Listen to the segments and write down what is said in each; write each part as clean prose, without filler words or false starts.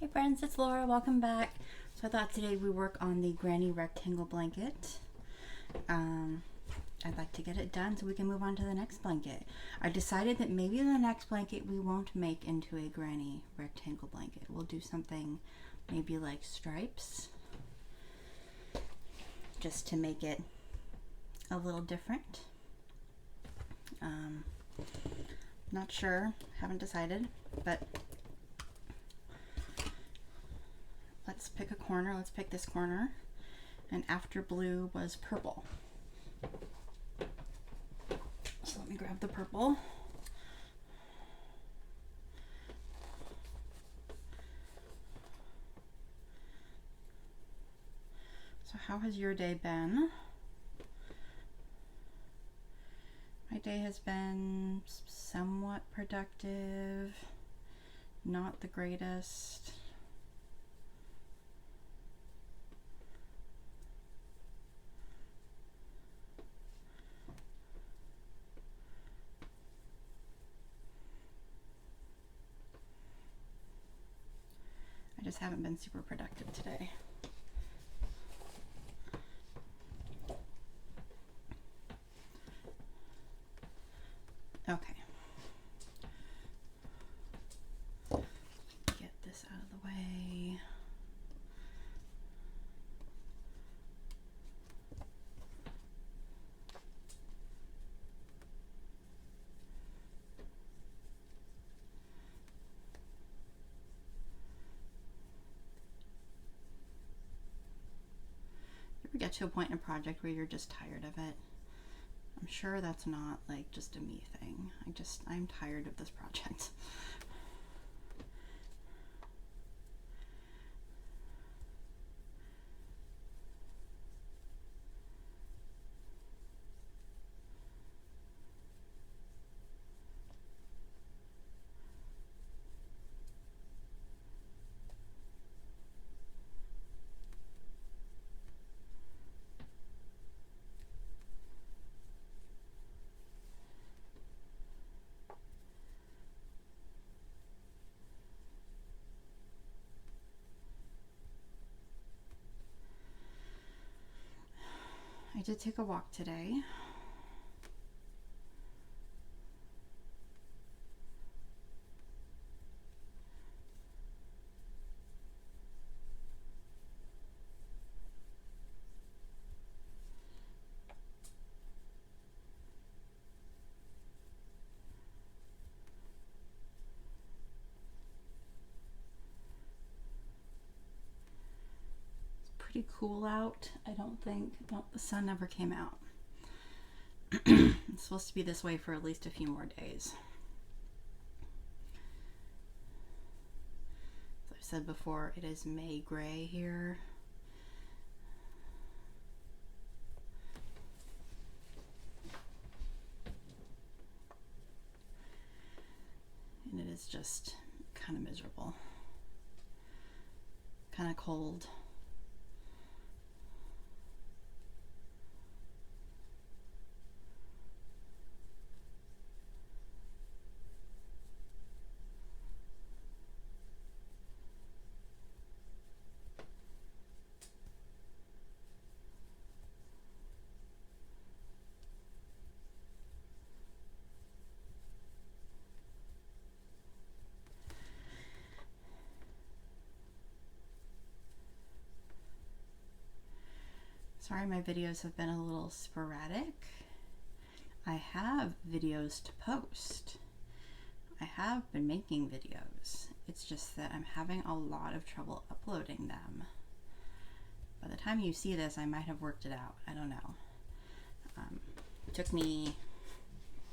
Hey friends, it's Laura. Welcome back. So I thought today we work on the granny rectangle blanket. I'd like to get it done so we can move on to the next blanket. I decided that maybe the next blanket we won't make into a granny rectangle blanket. We'll do something maybe like stripes, just to make it a little different. Not sure, haven't decided, but let's pick a corner. Let's pick this corner. And after blue was purple. So let me grab the purple. So how has your day been? My day has been somewhat productive, not the greatest. I just haven't been super productive today. Okay. Get this out of the way. You ever get to a point in a project where you're just tired of it? I'm sure that's not like just a me thing. I'm tired of this project. I did take a walk today. Pretty cool out. I don't think, well, the sun never came out. It's supposed to be this way for at least a few more days. As I've said before, it is May gray here. And it is just kind of miserable, kind of cold. Sorry, my videos have been a little sporadic. I have videos to post. I have been making videos. It's just that I'm having a lot of trouble uploading them. By the time you see this, I might have worked it out. I don't know. It took me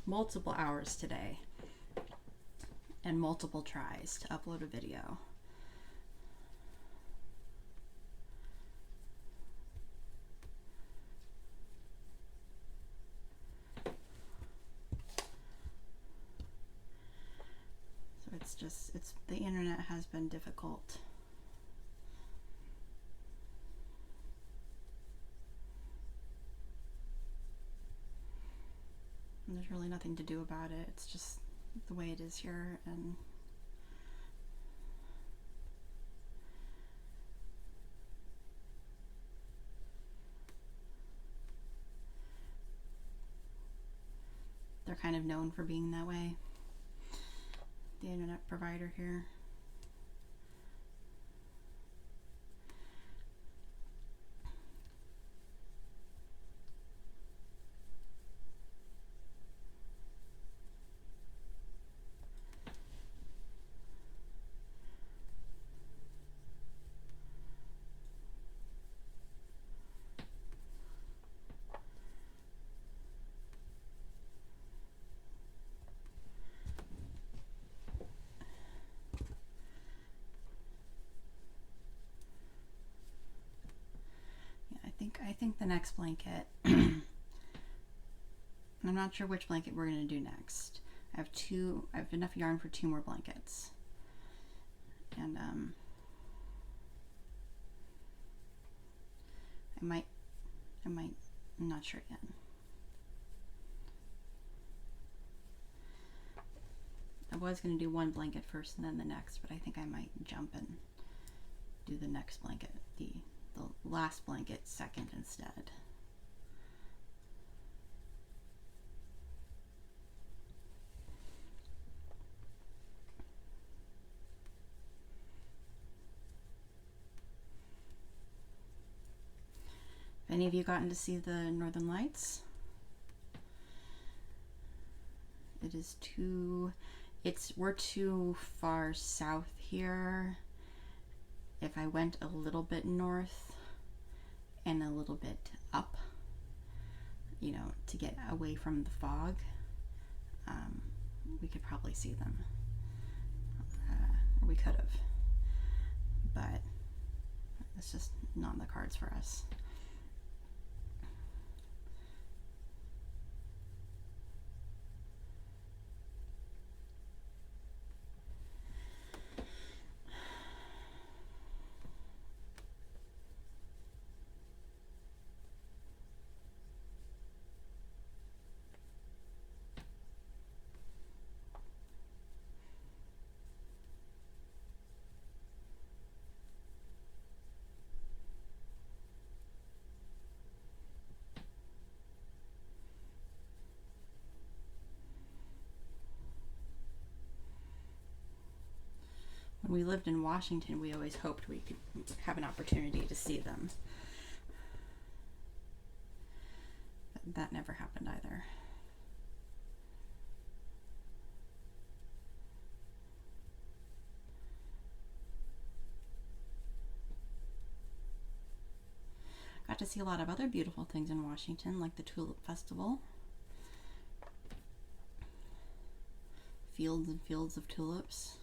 multiple hours today and multiple tries to upload a video. The internet has been difficult. And there's really nothing to do about it. It's just the way it is here, and kind of known for being that way. The internet provider here. I think the next blanket, I'm not sure which blanket we're going to do next. I have enough yarn for 2 more blankets. And I'm not sure yet. I was going to do one blanket first and then the next, but I think I might jump and do the next blanket, the last blanket second instead. Have any of you gotten to see the Northern Lights? We're too far south here. If I went a little bit north and a little bit up, you know, to get away from the fog, we could probably see them. Or we could have. But it's just not in the cards for us. When we lived in Washington, we always hoped we could have an opportunity to see them. But that never happened either. Got to see a lot of other beautiful things in Washington, like the Tulip Festival. Fields and fields of tulips.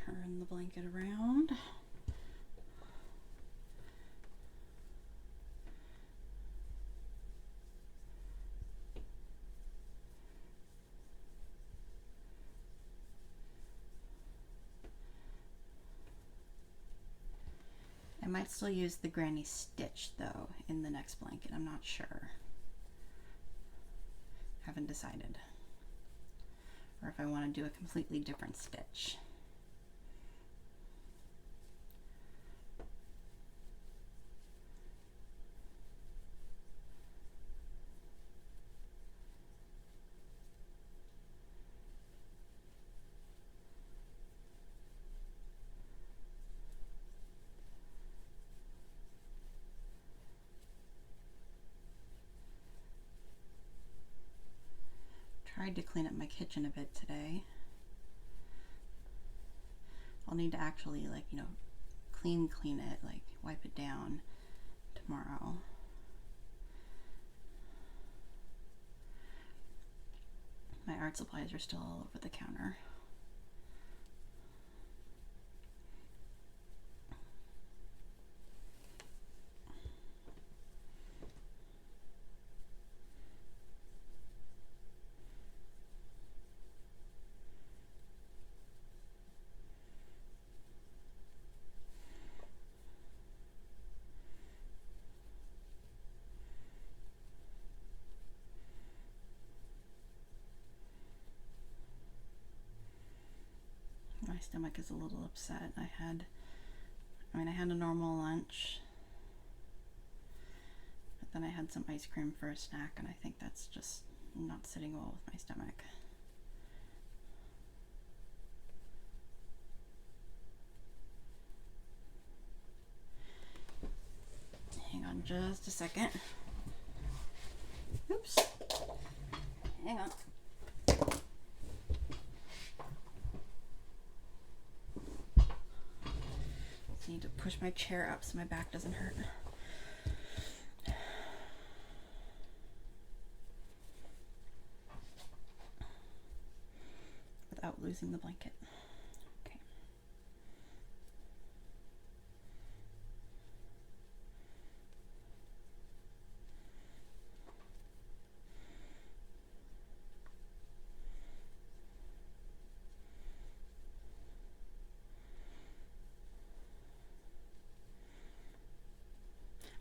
Turn the blanket around. I might still use the granny stitch though in the next blanket. I'm not sure. Haven't decided. Or if I want to do a completely different stitch. Tried to clean up my kitchen a bit today. I'll need to actually, like, you know, clean it, like wipe it down tomorrow. My art supplies are still all over the counter. My stomach is a little upset. I had a normal lunch, but then I had some ice cream for a snack, and I think that's just not sitting well with my stomach. Hang on just a second. Oops. Hang on. I need to push my chair up so my back doesn't hurt. Without losing the blanket. Okay.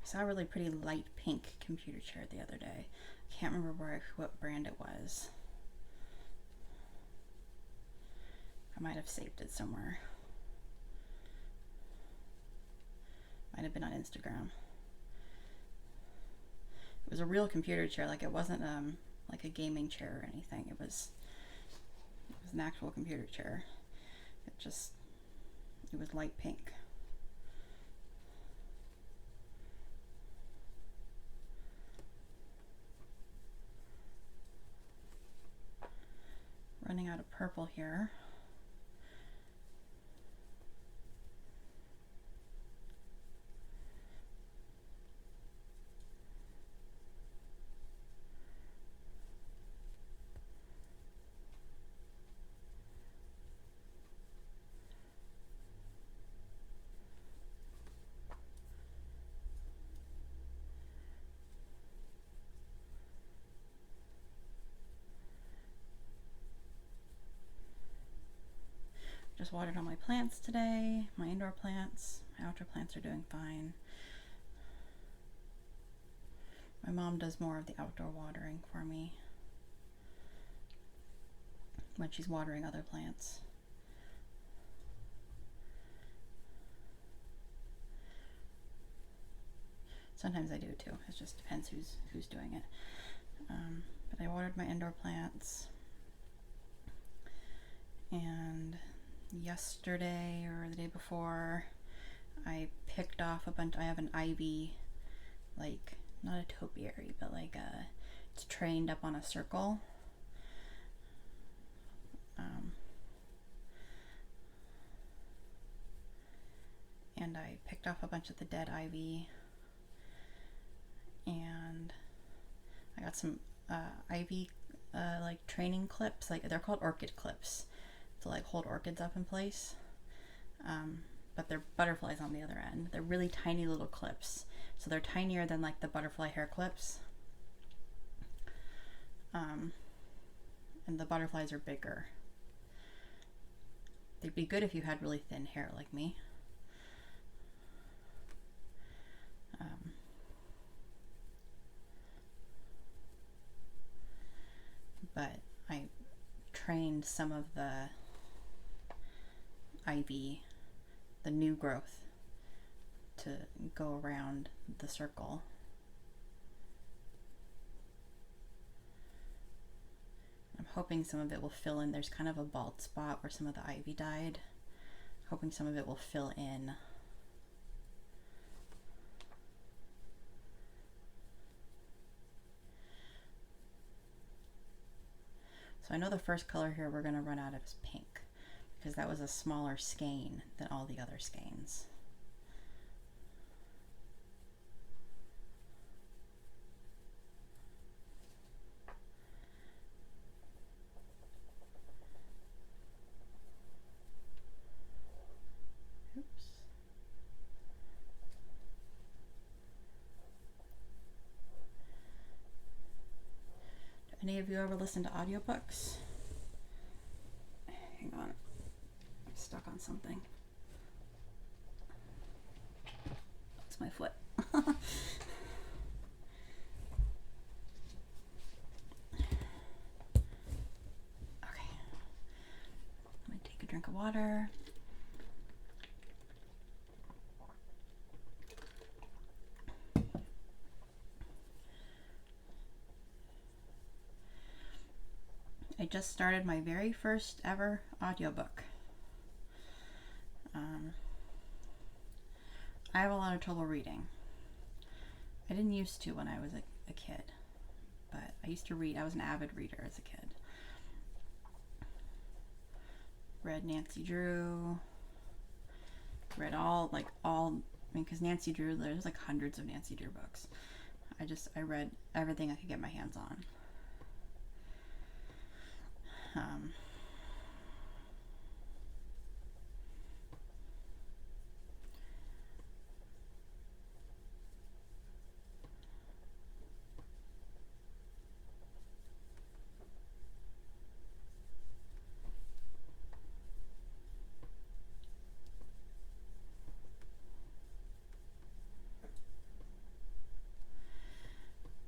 I saw a really pretty light pink computer chair the other day. I can't remember what brand it was. I might have saved it somewhere. Might have been on Instagram. It was a real computer chair, like it wasn't like a gaming chair or anything. It was an actual computer chair. It was light pink. Running out of purple here. Just watered all my plants today, my indoor plants. My outdoor plants are doing fine. My mom does more of the outdoor watering for me when she's watering other plants. Sometimes I do too. It just depends who's doing it. But I watered my indoor plants, and yesterday or the day before I picked off a bunch. I have an ivy, like not a topiary, but like it's trained up on a circle. And I picked off a bunch of the dead ivy, and I got some ivy like training clips, like they're called orchid clips, to like hold orchids up in place, but they're butterflies on the other end. They're really tiny little clips, so they're tinier than like the butterfly hair clips, and the butterflies are bigger. They'd be good if you had really thin hair like me. But I trained some of the ivy, the new growth, to go around the circle. I'm hoping some of it will fill in. There's kind of a bald spot where some of the ivy died. Hoping some of it will fill in. So I know the first color here we're going to run out of is pink, because that was a smaller skein than all the other skeins. Oops. Any of you ever listen to audiobooks? Hang on, I'm stuck on something. It's my foot. Okay, let me take a drink of water. I just started my very first ever audiobook. I have a lot of trouble reading. I didn't used to when I was a kid, but I used to read. I was an avid reader as a kid. Read Nancy Drew. Read all, because Nancy Drew, there's like hundreds of Nancy Drew books. I read everything I could get my hands on.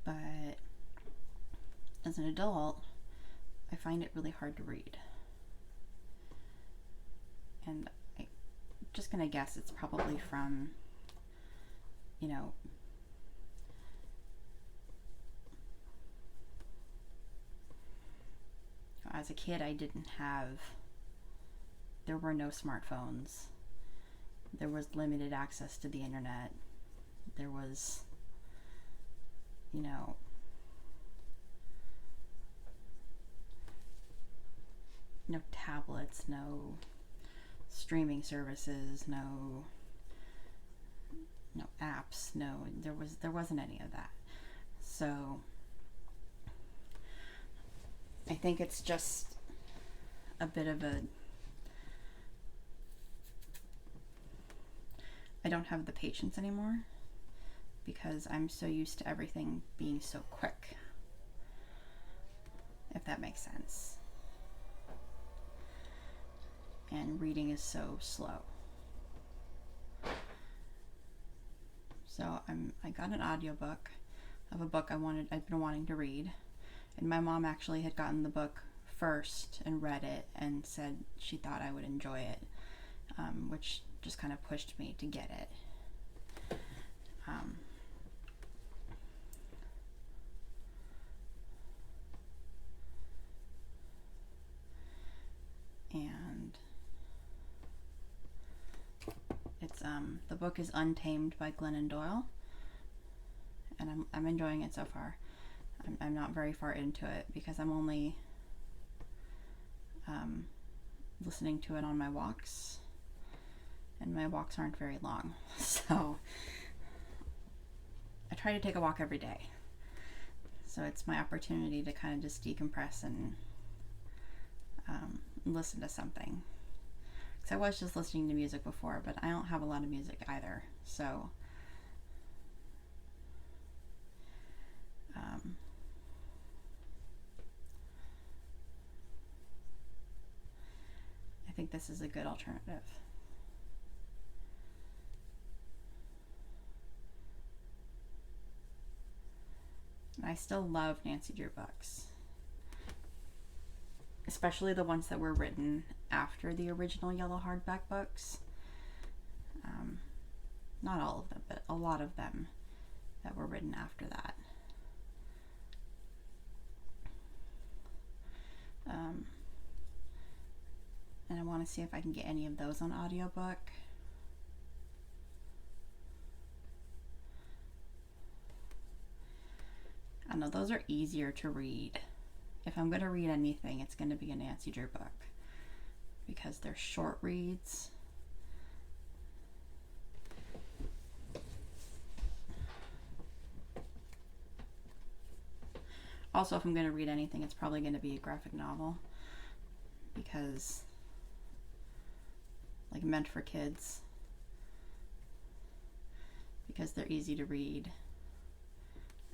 But as an adult, I find it really hard to read. And I'm just gonna guess it's probably from, as a kid there were no smartphones. There was limited access to the internet. There was, no tablets, no streaming services, no apps, there wasn't any of that. So I think it's just a bit of I don't have the patience anymore because I'm so used to everything being so quick, if that makes sense. And reading is so slow. So I got an audiobook of a book I'd been wanting to read. And my mom actually had gotten the book first and read it and said she thought I would enjoy it, which just kind of pushed me to get it. And it's the book is Untamed by Glennon Doyle, and I'm enjoying it so far. I'm not very far into it because I'm only listening to it on my walks, and my walks aren't very long, so I try to take a walk every day. So it's my opportunity to kind of just decompress and listen to something. Because I was just listening to music before, but I don't have a lot of music either, so I think this is a good alternative. I still love Nancy Drew books, especially the ones that were written after the original yellow hardback books. Not all of them, but a lot of them that were written after that. And I want to see if I can get any of those on audiobook. I know those are easier to read. If I'm going to read anything, it's going to be a Nancy Drew book because they're short reads. Also, if I'm going to read anything, it's probably going to be a graphic novel because, meant for kids, because they're easy to read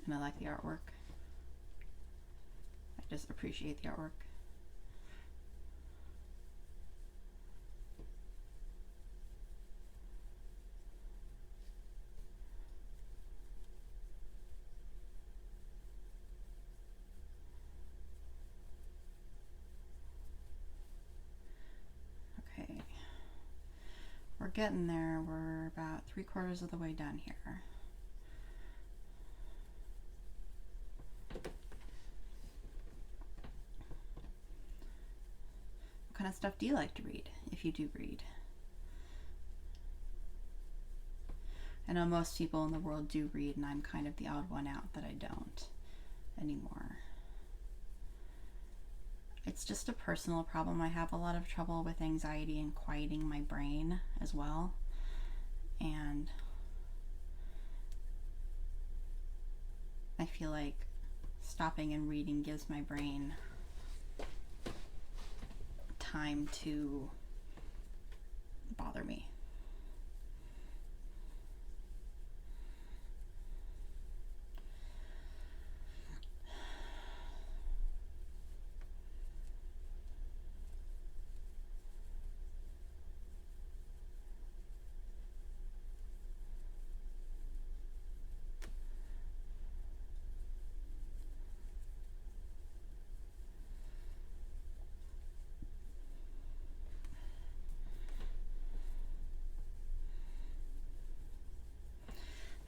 and I like the artwork. I just appreciate the artwork. Okay. getting there. We're about 3/4 of the way done here. What kind of stuff do you like to read, if you do read? I know most people in the world do read, and I'm kind of the odd one out that I don't anymore. It's just a personal problem. I have a lot of trouble with anxiety and quieting my brain as well. And I feel like stopping and reading gives my brain time to bother me.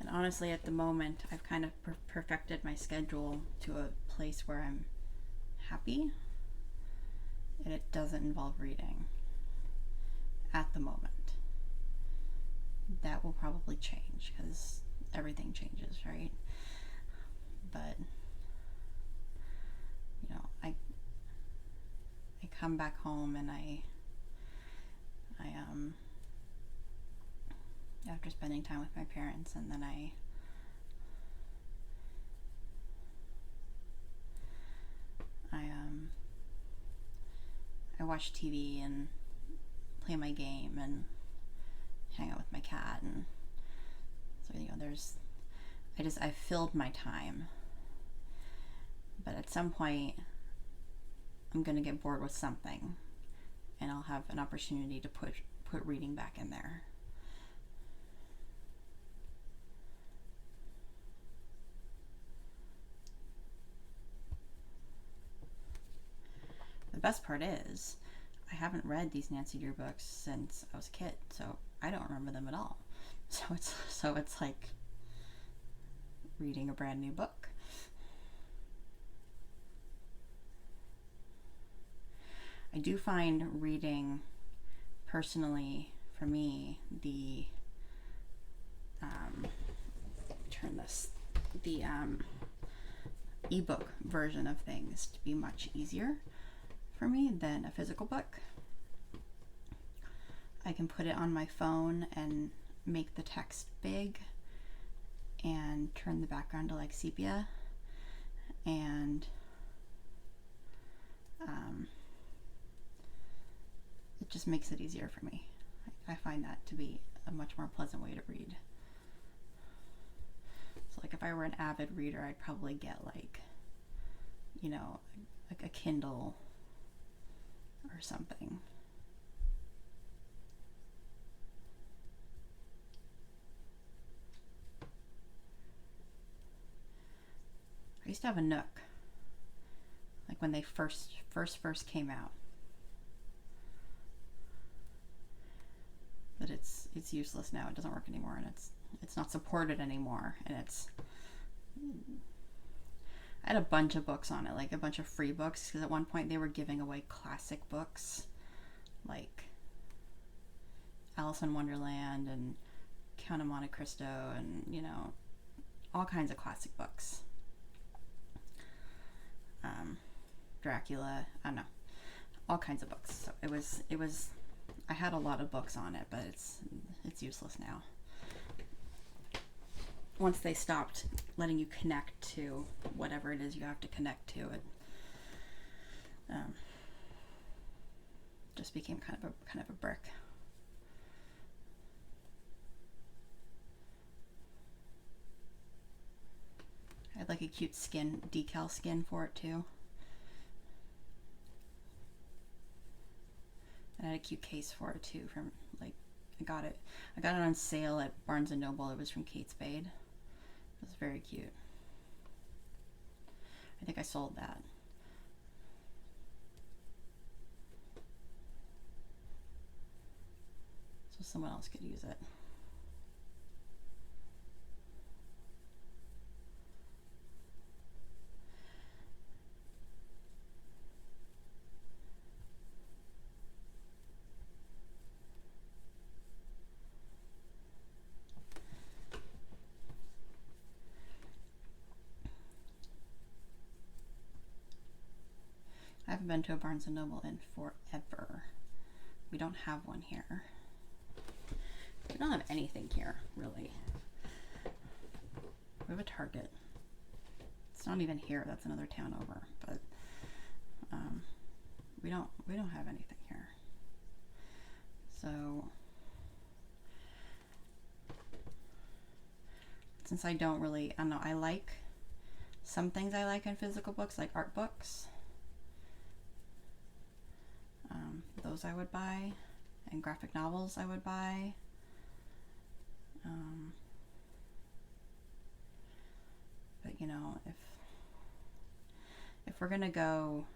And honestly, at the moment, I've kind of perfected my schedule to a place where I'm happy, and it doesn't involve reading at the moment. That will probably change because everything changes, right? But you know, I come back home and I after spending time with my parents, and then I watch TV and play my game and hang out with my cat, and so you know, I filled my time. But at some point I'm gonna get bored with something, and I'll have an opportunity to put reading back in there. The best part is, I haven't read these Nancy Drew books since I was a kid, so I don't remember them at all. So it's like reading a brand new book. I do find reading, personally, for me, the ebook version of things to be much easier for me than a physical book. I can put it on my phone and make the text big and turn the background to like sepia, and it just makes it easier for me. I find that to be a much more pleasant way to read. So like if I were an avid reader, I'd probably get like, you know, like a Kindle or something. I used to have a Nook, like when they first came out, but it's useless now. It doesn't work anymore, and it's not supported anymore. And I had a bunch of books on it, like a bunch of free books, because at one point they were giving away classic books like Alice in Wonderland and Count of Monte Cristo, and you know, all kinds of classic books. Dracula, I don't know, all kinds of books. So it was I had a lot of books on it, but it's useless now. Once they stopped letting you connect to whatever it is you have to connect to, it just became kind of a brick. I had like a cute decal skin for it too. And I had a cute case for it too. From like, I got it on sale at Barnes and Noble. It was from Kate Spade. It was very cute. I think I sold that. so someone else could use it. I haven't been to a Barnes & Noble in forever. We don't have one here. We don't have anything here, really. We have a Target. It's not even here. That's another town over. But we don't have anything here. So since I don't really, I don't know, I like some things I like in physical books, like art books. Those I would buy, and graphic novels I would buy. But you know, if we're gonna go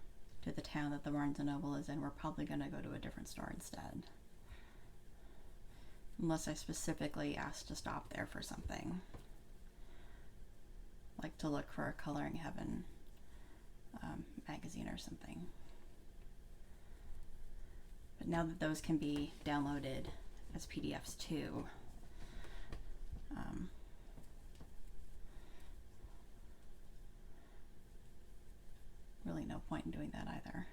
to the town that the Barnes & Noble is in, we're probably gonna go to a different store instead. Unless I specifically asked to stop there for something. Like to look for a Coloring Heaven magazine or something. But now that those can be downloaded as PDFs too, really no point in doing that either.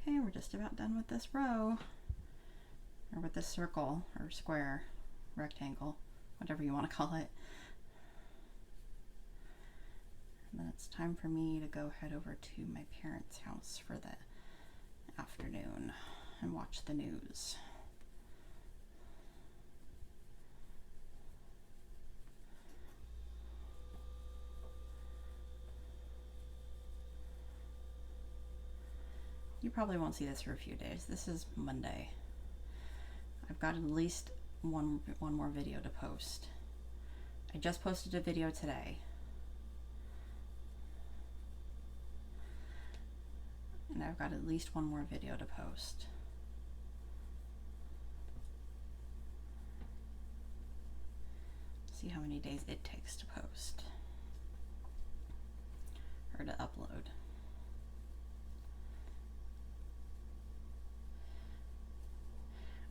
Okay, we're just about done with this row, or with this circle, or square, rectangle, whatever you want to call it. And then it's time for me to go head over to my parents' house for the afternoon and watch the news. You probably won't see this for a few days. This is Monday. I've got at least one more video to post. I just posted a video today. And I've got at least one more video to post. See how many days it takes to post. Or to upload.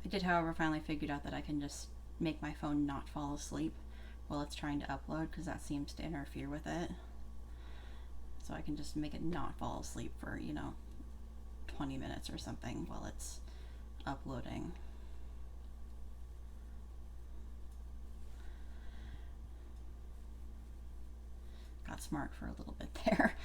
I did, however, finally figured out that I can just make my phone not fall asleep while it's trying to upload, because that seems to interfere with it. So I can just make it not fall asleep for, 20 minutes or something while it's uploading. Got smart for a little bit there.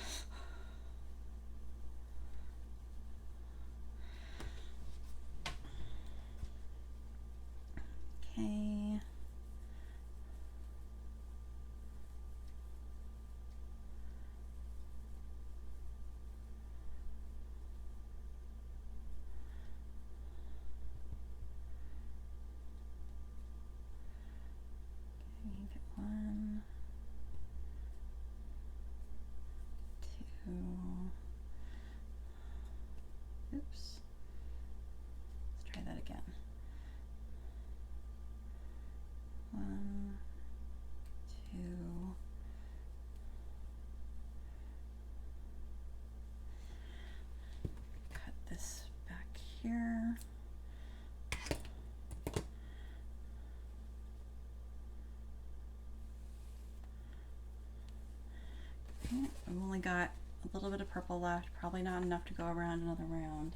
Okay. Get 1, 2. Oops. Let's try that again. 1, 2. Cut this back here. Okay, I've only got a little bit of purple left, probably not enough to go around another round.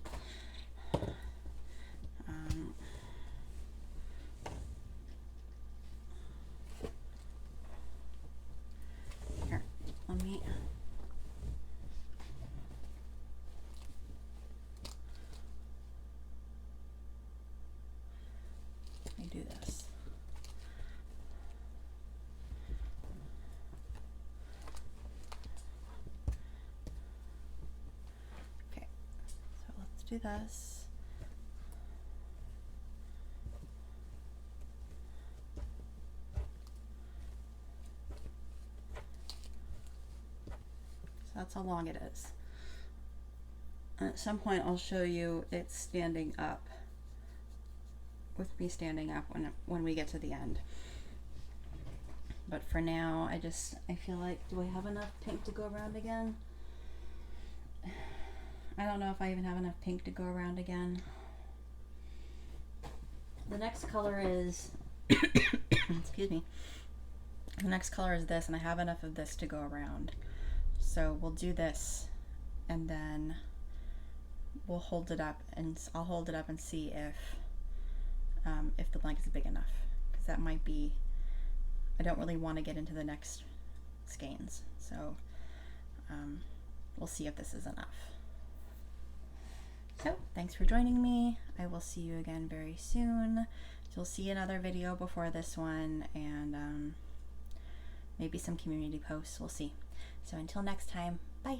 Here, let me do this. do this. So that's how long it is. And at some point I'll show you it standing up, with me standing up when we get to the end. But for now, I feel like, do I have enough pink to go around again? I don't know if I even have enough pink to go around again. The next color is, excuse me, the next color is this, and I have enough of this to go around. So we'll do this, and then we'll hold it up, and I'll hold it up and see if the blanket is big enough, because that might be, I don't really want to get into the next skeins, so we'll see if this is enough. So thanks for joining me. I will see you again very soon. You'll see another video before this one, and maybe some community posts. We'll see. So until next time, bye.